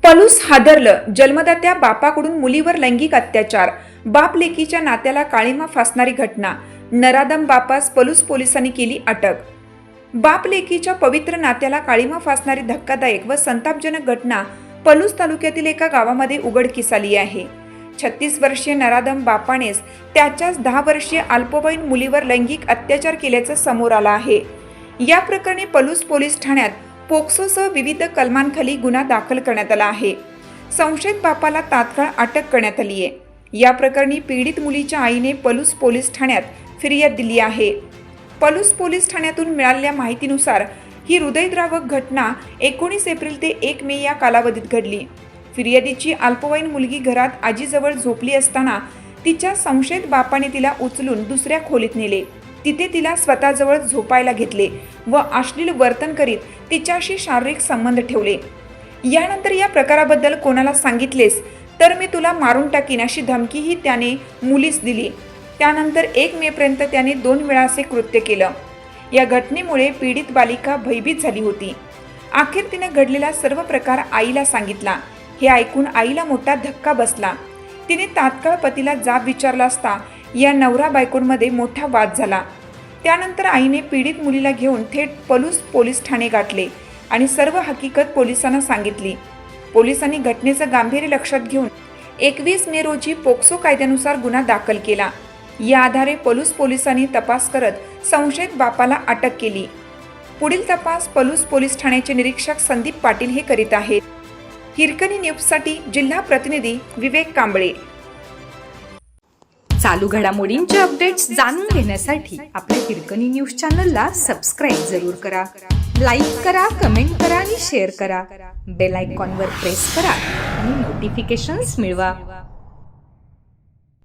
पलूस हादरलं, जन्मदात्या बापाकडून मुलीवर लैंगिक अत्याचार, बाप लेकीच्या नात्याला काळीमा फासणारी घटना, नराधम बापास पलूस पोलिसांनी केली अटक। बाप लेकीच्या पवित्र नात्याला काळीमा फासणारी धक्कादायक व संतापजनक घटना पलूस तालुक्यातील एका गावामध्ये उघडकीस आली आहे। 36 वर्षीय नराधम बापानेच त्याच्याच 10 वर्षीय अल्पवयीन मुलीवर लैंगिक अत्याचार केल्याचं समोर आलं आहे। या प्रकरणी पलूस पोलीस ठाण्यात पोक्सोसह विविध कलमांखाली गुन्हा दाखल करण्यात आला आहे। संशयित बापाला तात्काळ अटक करण्यात आली आहे। या प्रकरणी पीडित मुलीच्या आईने पलूस पोलीस ठाण्यात फिर्याद दिली आहे। पलूस पोलीस ठाण्यातून मिळालेल्या माहितीनुसार ही हृदयद्रावक घटना 19 एप्रिल ते 1 मे या कालावधीत घडली। फिर्यादीची अल्पवयीन मुलगी घरात आजीजवळ झोपली असताना तिच्या संशयित बापाने तिला उचलून दुसऱ्या खोलीत नेले। तिथे तिला स्वतःजवळ झोपायला घेतले व अश्लील वर्तन करीत तिच्याशी शारीरिक संबंध ठेवले। यानंतर या प्रकाराबद्दल कोणाला सांगितलेस तर मी तुला मारून टाकीन अशी धमकीही त्याने मुलीस दिली। त्यानंतर 1 मे पर्यंत त्याने 2 वेळा असे कृत्य केलं। या घटनेमुळे पीडित बालिका भयभीत झाली होती। अखेर तिने घडलेला सर्व प्रकार आईला सांगितला। हे ऐकून आईला मोठा धक्का बसला। तिने तात्काळ पतीला जाब विचारला असता या नवरा बायकोंमध्ये मोठा वाद झाला। त्यानंतर आईने पीडित मुलीला घेऊन थेट पलूस पोलीस ठाणे गाठले आणि सर्व हकीकत पोलिसांना सांगितली। पोलिसांनी घटनेचं गांभीर्य लक्षात घेऊन 21 मे रोजी पोक्सो कायद्यानुसार गुन्हा दाखल केला। या आधारे पलूस पोलिसांनी तपास करत संशयित बापाला अटक केली। पुढील तपास पलूस पोलीस ठाण्याचे निरीक्षक संदीप पाटील हे करीत आहेत। हिरकणी न्यूजसाठी जिल्हा प्रतिनिधी विवेक कांबळे। चालू घडामोडींचे अपडेट्स जाणून घेण्यासाठी आपल्या हिरकणी न्यूज चॅनलला सबस्क्राईब जरूर करा। लाईक करा, कमेंट करा आणि शेअर करा। बेल आयकॉनवर प्रेस करा आणि नोटिफिकेशन्स मिळवा।